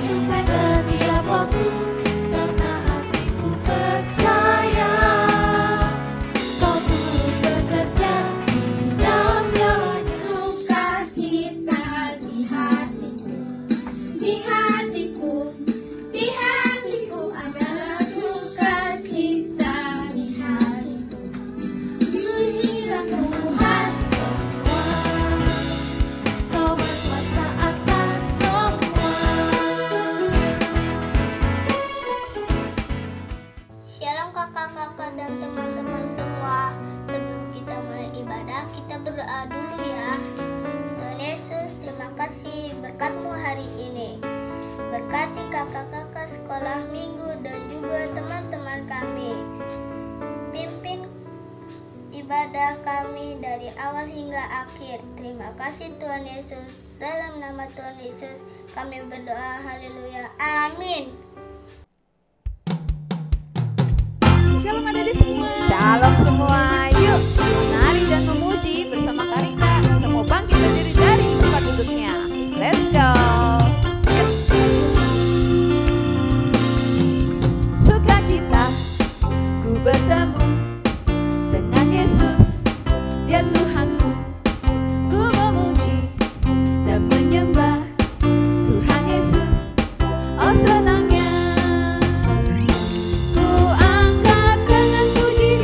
setiap waktu, karena hatiku percaya kau turut bekerja dalam semuanya. Sukacita di hatiku, di hatiku, di hatiku adalah sukacita di hatiku. Berilah Tuhan Semua kau berkuasa atas semua. Shalom kakak-kakak dan teman-teman semua. Sebelum kita mulai ibadah, kita berdoa dulu ya. Tuhan Yesus, terima kasih berkat-Mu hari ini. Berkati kakak-kakak sekolah minggu dan juga teman-teman kami. Pimpin ibadah kami dari awal hingga akhir. Terima kasih Tuhan Yesus. Dalam nama Tuhan Yesus kami berdoa. Haleluya. Amin. Shalom adik-adik semua. Shalom semua. Yuk menari dan memuji bersama Karika. Semua bangkit berdiri dari tempat duduknya. Let's go. Sukacita ku bertemu dengan Yesus, Dia Tuhanku. Ku memuji dan menyembah Tuhan Yesus. Oh senangnya ku angkat dengan puji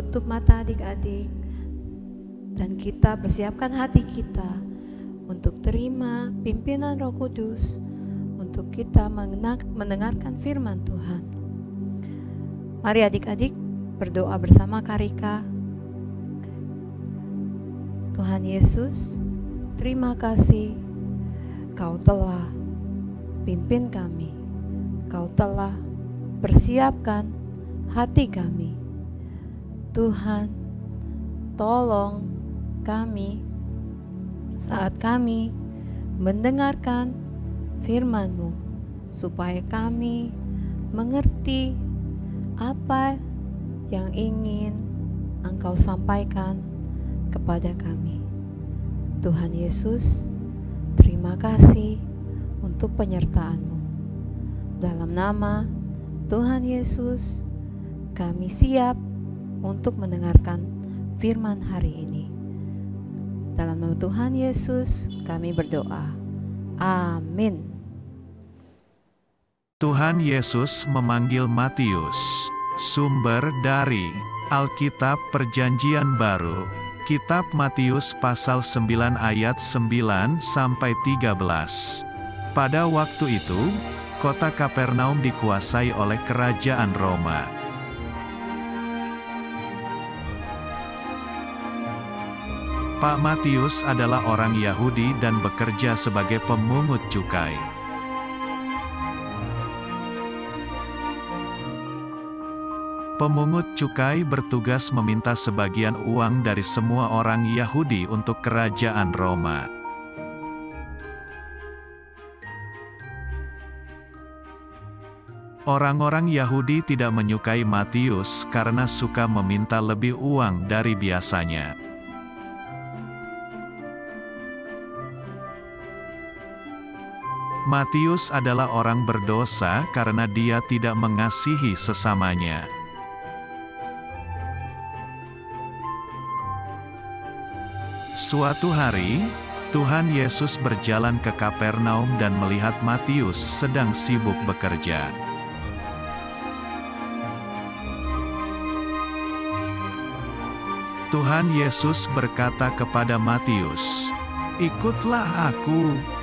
tutup mata adik-adik dan kita persiapkan hati kita untuk terima pimpinan Roh Kudus, untuk kita mendengarkan firman Tuhan. Mari adik-adik berdoa bersama Karika. Tuhan Yesus, terima kasih Kau telah pimpin kami, Kau telah persiapkan hati kami. Tuhan, tolong kami saat kami mendengarkan firman-Mu, supaya kami mengerti apa yang ingin Engkau sampaikan kepada kami. Tuhan Yesus, terima kasih untuk penyertaan-Mu. Dalam nama Tuhan Yesus, kami siap untuk mendengarkan firman hari ini. Dalam nama Tuhan Yesus, kami berdoa. Amin. Tuhan Yesus memanggil Matius. Sumber dari Alkitab Perjanjian Baru, Kitab Matius pasal 9 ayat 9 sampai 13. Pada waktu itu, kota Kapernaum dikuasai oleh kerajaan Roma. Pak Matius adalah orang Yahudi dan bekerja sebagai pemungut cukai. Pemungut cukai bertugas meminta sebagian uang dari semua orang Yahudi untuk kerajaan Roma. Orang-orang Yahudi tidak menyukai Matius karena suka meminta lebih uang dari biasanya. Matius adalah orang berdosa karena dia tidak mengasihi sesamanya. Suatu hari, Tuhan Yesus berjalan ke Kapernaum dan melihat Matius sedang sibuk bekerja. Tuhan Yesus berkata kepada Matius, "Ikutlah aku."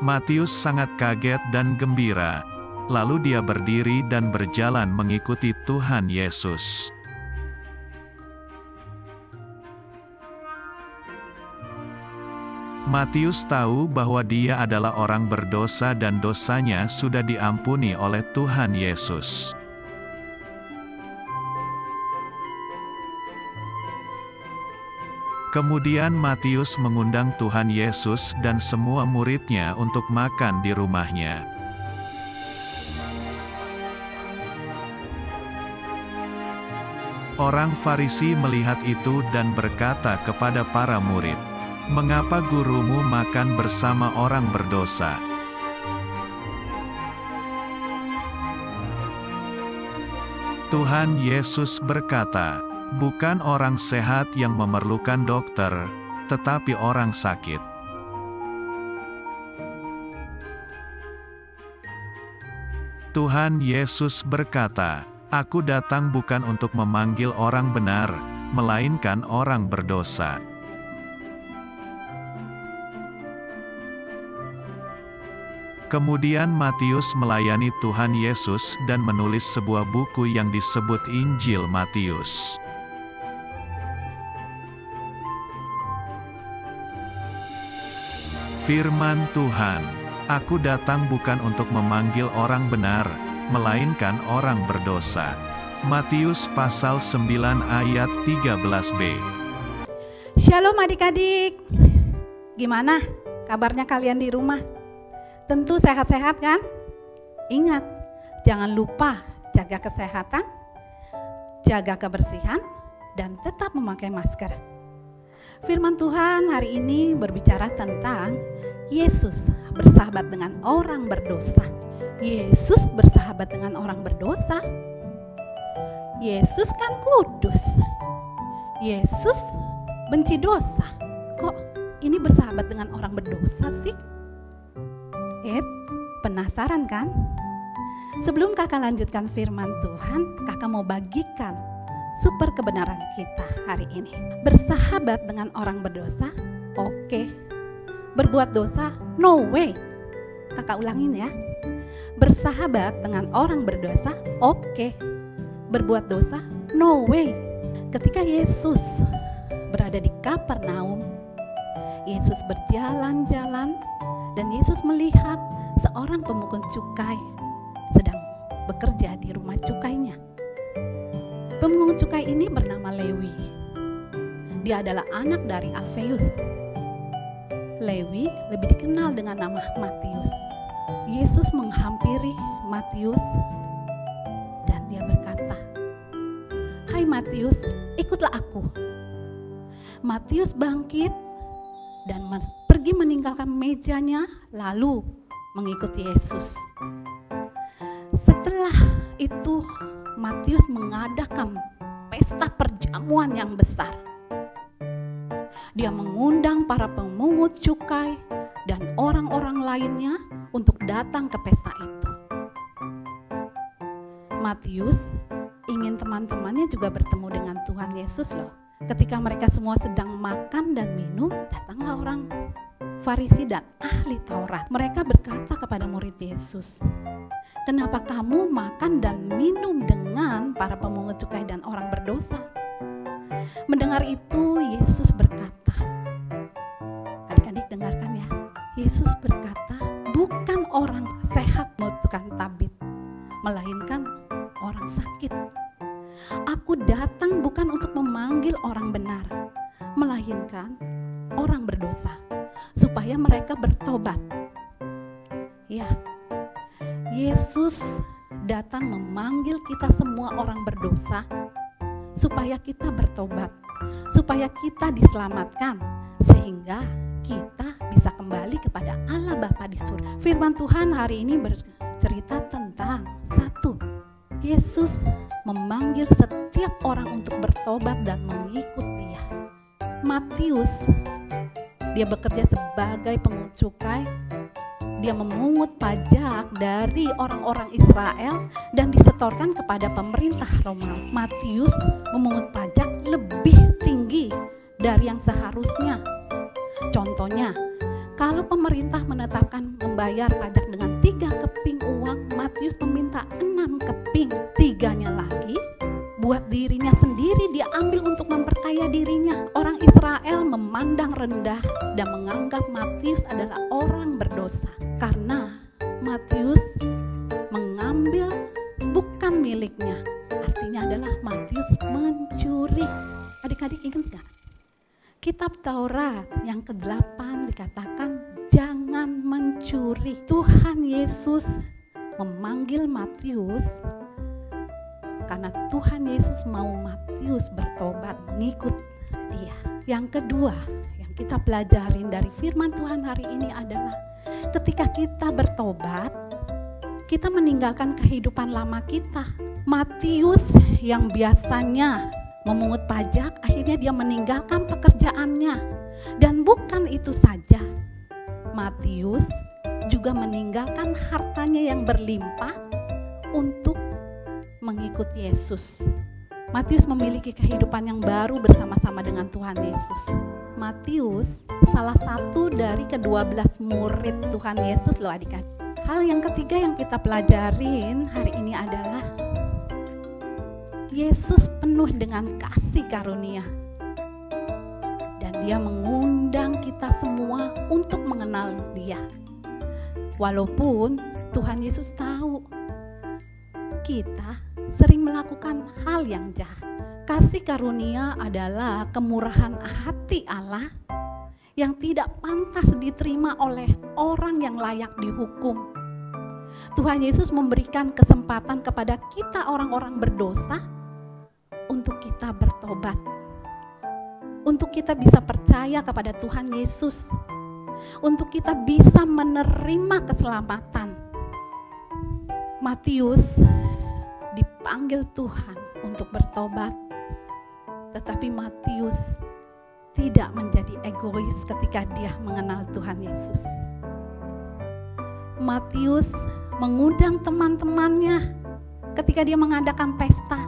Matius sangat kaget dan gembira. Lalu dia berdiri dan berjalan mengikuti Tuhan Yesus. Matius tahu bahwa dia adalah orang berdosa dan dosanya sudah diampuni oleh Tuhan Yesus. Kemudian Matius mengundang Tuhan Yesus dan semua muridnya untuk makan di rumahnya. Orang Farisi melihat itu dan berkata kepada para murid, "Mengapa gurumu makan bersama orang berdosa?" Tuhan Yesus berkata, "Bukan orang sehat yang memerlukan dokter, tetapi orang sakit." Tuhan Yesus berkata, "Aku datang bukan untuk memanggil orang benar, melainkan orang berdosa." Kemudian Matius melayani Tuhan Yesus dan menulis sebuah buku yang disebut Injil Matius. Firman Tuhan, "Aku datang bukan untuk memanggil orang benar, melainkan orang berdosa." Matius pasal 9 ayat 13b. Shalom adik-adik. Gimana kabarnya kalian di rumah? Tentu sehat-sehat kan? Ingat, jangan lupa jaga kesehatan, jaga kebersihan, dan tetap memakai masker. Firman Tuhan hari ini berbicara tentang Yesus bersahabat dengan orang berdosa. Yesus bersahabat dengan orang berdosa. Yesus kan kudus. Yesus benci dosa. Kok ini bersahabat dengan orang berdosa sih? Penasaran kan? Sebelum kakak lanjutkan firman Tuhan, kakak mau bagikan super kebenaran kita hari ini. Bersahabat dengan orang berdosa, oke. Berbuat dosa, no way. Kakak ulangin ya. Bersahabat dengan orang berdosa, oke. Berbuat dosa, no way. Ketika Yesus berada di Kapernaum, Yesus berjalan-jalan dan Yesus melihat seorang pemungut cukai sedang bekerja di rumah cukainya. Pemungut cukai ini bernama Lewi. Dia adalah anak dari Alfeus. Lewi lebih dikenal dengan nama Matius. Yesus menghampiri Matius dan dia berkata, "Hai Matius, ikutlah aku." Matius bangkit dan pergi meninggalkan mejanya lalu mengikuti Yesus. Setelah itu Matius mengadakan pesta perjamuan yang besar. Dia mengundang para pemungut cukai dan orang-orang lainnya untuk datang ke pesta itu. Matius ingin teman-temannya juga bertemu dengan Tuhan Yesus loh. Ketika mereka semua sedang makan dan minum, datanglah orang Farisi dan ahli Taurat. Mereka berkata kepada murid Yesus, "Kenapa kamu makan dan minum dengan para pemungut cukai dan orang berdosa?" Mendengar itu, Yesus berkata, adik-adik dengarkan ya, Yesus berkata, bukan orang sehat membutuhkan tabib, melainkan orang sakit. Aku datang bukan untuk memanggil orang benar, melainkan orang berdosa, supaya mereka bertobat. Ya, Yesus datang memanggil kita semua orang berdosa, supaya kita bertobat, supaya kita diselamatkan, sehingga kita bisa kembali kepada Allah Bapa di surga. Firman Tuhan hari ini bercerita tentang satu, Yesus memanggil setiap orang untuk bertobat dan mengikut Dia. Matius, dia bekerja sebagai pemungut cukai. Dia memungut pajak dari orang-orang Israel dan disetorkan kepada pemerintah Romawi. Matius memungut pajak lebih tinggi dari yang seharusnya. Contohnya, kalau pemerintah menetapkan membayar pajak dengan 3 keping uang, Matius meminta 6 keping. 3-nya lagi buat dirinya sendiri, dia ambil untuk memperkaya dirinya. Orang Israel memandang rendah dan menganggap Matius adalah orang berdosa karena Matius mengambil bukan miliknya. Artinya adalah Matius mencuri. Adik-adik ingat gak? Kitab Taurat yang ke-8 dikatakan jangan mencuri. Tuhan Yesus memanggil Matius karena Tuhan Yesus mau Matius bertobat mengikut Dia. Yang kedua yang kita pelajarin dari firman Tuhan hari ini adalah ketika kita bertobat, kita meninggalkan kehidupan lama kita. Matius yang biasanya memungut pajak, akhirnya dia meninggalkan pekerjaannya. Dan bukan itu saja, Matius juga meninggalkan hartanya yang berlimpah untuk mengikut Yesus. Matius memiliki kehidupan yang baru bersama-sama dengan Tuhan Yesus. Matius salah satu dari ke-12 murid Tuhan Yesus loh adik-adik. Hal yang ketiga yang kita pelajarin hari ini adalah Yesus penuh dengan kasih karunia. Dan Dia mengundang kita semua untuk mengenal Dia. Walaupun Tuhan Yesus tahu kita sering melakukan hal yang jahat. Kasih karunia adalah kemurahan hati Allah yang tidak pantas diterima oleh orang yang layak dihukum. Tuhan Yesus memberikan kesempatan kepada kita orang-orang berdosa untuk kita bertobat. Untuk kita bisa percaya kepada Tuhan Yesus. Untuk kita bisa menerima keselamatan. Matius dipanggil Tuhan untuk bertobat. Tetapi Matius tidak menjadi egois ketika dia mengenal Tuhan Yesus. Matius mengundang teman-temannya ketika dia mengadakan pesta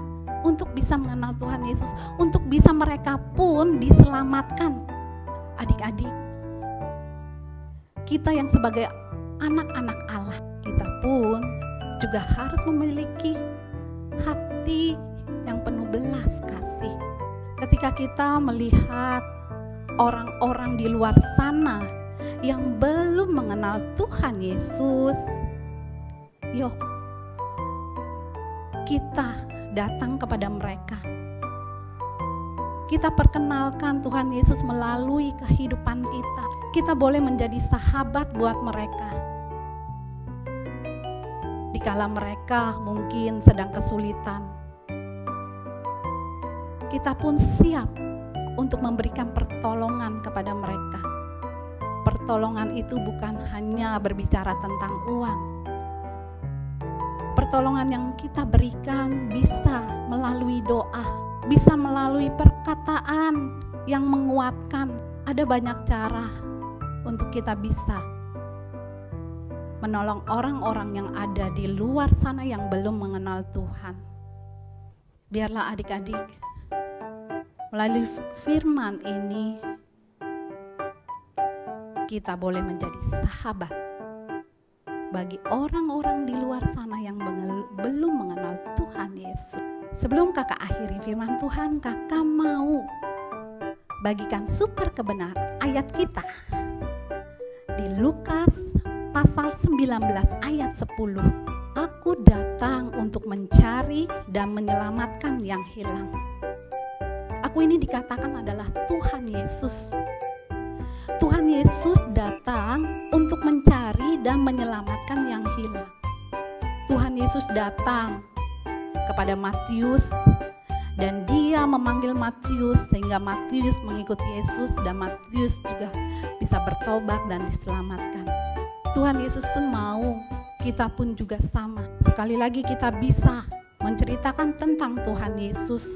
untuk bisa mengenal Tuhan Yesus, untuk bisa mereka pun diselamatkan. Adik-adik, kita yang sebagai anak-anak Allah, kita pun juga harus memiliki hati yang penuh belas kasih. Ketika kita melihat orang-orang di luar sana yang belum mengenal Tuhan Yesus, yuk kita datang kepada mereka. Kita perkenalkan Tuhan Yesus melalui kehidupan kita. Kita boleh menjadi sahabat buat mereka. Dikala mereka mungkin sedang kesulitan, kita pun siap untuk memberikan pertolongan kepada mereka. Pertolongan itu bukan hanya berbicara tentang uang. Pertolongan yang kita berikan bisa melalui doa, bisa melalui perkataan yang menguatkan. Ada banyak cara untuk kita bisa menolong orang-orang yang ada di luar sana yang belum mengenal Tuhan. Biarlah adik-adik melalui firman ini kita boleh menjadi sahabat bagi orang-orang di luar sana yang belum mengenal Tuhan Yesus. Sebelum kakak akhiri firman Tuhan, kakak mau bagikan super kebenaran ayat kita di Lukas pasal 19 ayat 10. Aku datang untuk mencari dan menyelamatkan yang hilang. Aku ini dikatakan adalah Tuhan Yesus. Tuhan Yesus datang untuk mencari dan menyelamatkan yang hilang. Tuhan Yesus datang kepada Matius dan dia memanggil Matius sehingga Matius mengikuti Yesus dan Matius juga bisa bertobat dan diselamatkan. Tuhan Yesus pun mau kita pun juga sama. Sekali lagi kita bisa menceritakan tentang Tuhan Yesus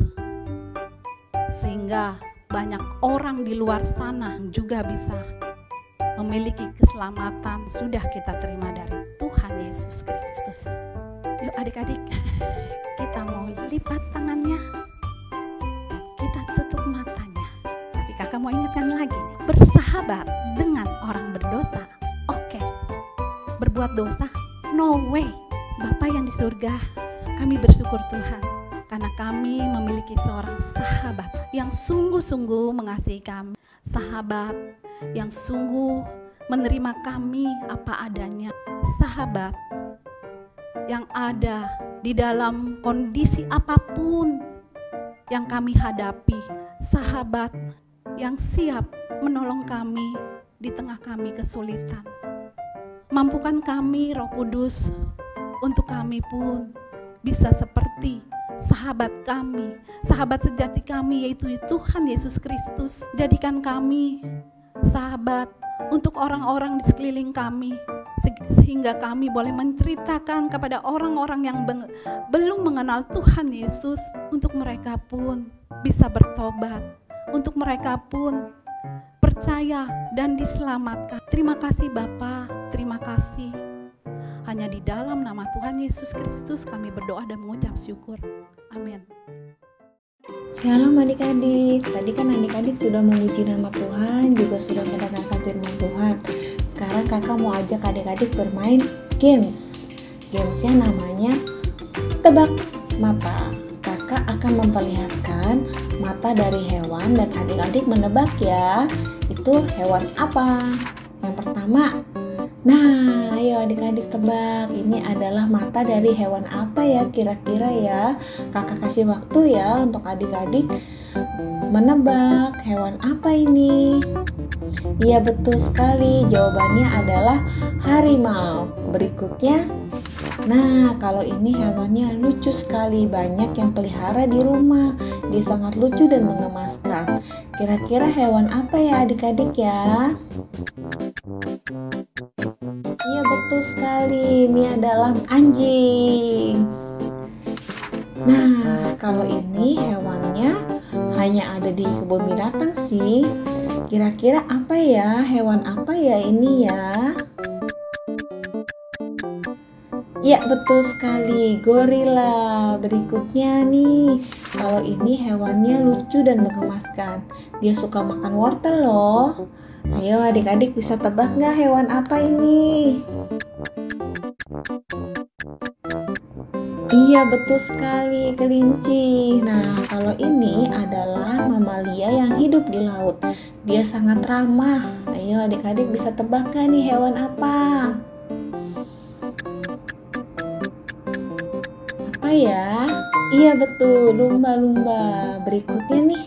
sehingga banyak orang di luar sana juga bisa memiliki keselamatan sudah kita terima dari Tuhan Yesus Kristus. Yuk adik-adik, kita mau lipat tangannya, kita tutup matanya. Tapi kakak mau ingatkan lagi, bersahabat dengan orang berdosa, oke. Berbuat dosa, no way. Bapa yang di surga, kami bersyukur Tuhan karena kami memiliki seorang sahabat yang sungguh-sungguh mengasihi kami. Sahabat yang sungguh menerima kami apa adanya. Sahabat yang ada di dalam kondisi apapun yang kami hadapi. Sahabat yang siap menolong kami di tengah kami kesulitan. Mampukan kami Roh Kudus untuk kami pun bisa seperti sahabat kami, sahabat sejati kami yaitu Tuhan Yesus Kristus. Jadikan kami sahabat untuk orang-orang di sekeliling kami sehingga kami boleh menceritakan kepada orang-orang yang belum mengenal Tuhan Yesus, untuk mereka pun bisa bertobat, untuk mereka pun percaya dan diselamatkan. Terima kasih Bapa, terima kasih. Hanya di dalam nama Tuhan Yesus Kristus kami berdoa dan mengucap syukur. Amin. Shalom adik-adik. Tadi kan adik-adik sudah memuji nama Tuhan, juga sudah mendengarkan firman Tuhan. Sekarang kakak mau ajak adik-adik bermain games. Gamesnya namanya tebak mata. Kakak akan memperlihatkan mata dari hewan dan adik-adik menebak ya, itu hewan apa. Yang pertama, nah ayo adik-adik tebak, ini adalah mata dari hewan apa ya kira-kira ya. Kakak kasih waktu ya untuk adik-adik menebak hewan apa ini. Iya betul sekali, jawabannya adalah harimau. Berikutnya, nah kalau ini hewannya lucu sekali, banyak yang pelihara di rumah. Dia sangat lucu dan mengemaskan. Kira-kira hewan apa ya adik-adik ya? Iya betul sekali, ini adalah anjing. Nah kalau ini hewannya hanya ada di kebun binatang sih. Kira-kira apa ya, hewan apa ya ini ya? Ya, betul sekali, gorila. Berikutnya nih, kalau ini hewannya lucu dan menggemaskan. Dia suka makan wortel loh. Ayo adik-adik, bisa tebak nggak hewan apa ini? Iya, betul sekali, kelinci. Nah, kalau ini adalah mamalia yang hidup di laut. Dia sangat ramah. Ayo adik-adik, bisa tebak nggak nih hewan apa? Apa ya? Iya betul, lumba-lumba. Berikutnya nih,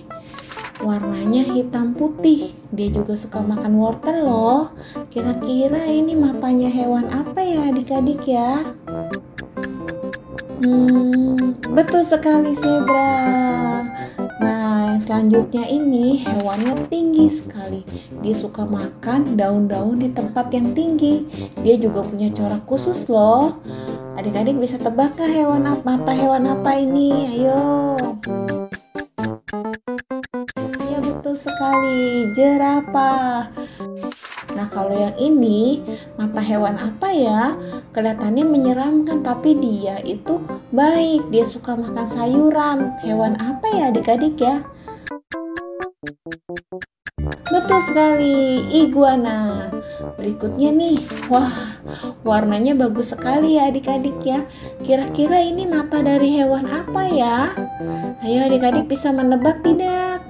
warnanya hitam putih. Dia juga suka makan wortel loh. Kira-kira ini matanya hewan apa ya adik-adik ya? Betul sekali, zebra. Nah, yang selanjutnya ini hewannya tinggi sekali. Dia suka makan daun-daun di tempat yang tinggi. Dia juga punya corak khusus loh. Adik-adik bisa tebak nggak mata hewan apa ini? Ayo. Ya, betul sekali, jerapah. Nah, kalau yang ini mata hewan apa ya? Kelihatannya menyeramkan, tapi dia itu baik. Dia suka makan sayuran. Hewan apa ya adik-adik ya? Betul sekali, iguana. Berikutnya nih, wah, warnanya bagus sekali ya adik-adik ya. Kira-kira ini mata dari hewan apa ya? Ayo adik-adik, bisa menebak tidak?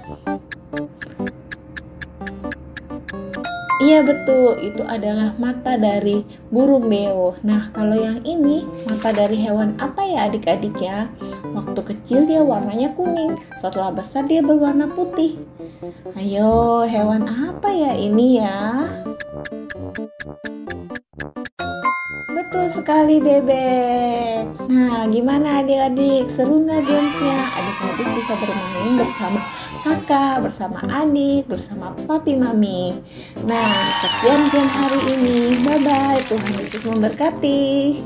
Iya betul, itu adalah mata dari burung beo. Nah, kalau yang ini mata dari hewan apa ya adik-adik ya? Waktu kecil dia warnanya kuning, setelah besar dia berwarna putih. Ayo, hewan apa ya ini ya? Betul sekali, bebek. Nah, gimana adik-adik? Seru nggak gamesnya? Adik-adik bisa bermain bersama kakak, bersama adik, bersama papi mami. Nah, sekian game hari ini. Bye-bye. Tuhan Yesus memberkati.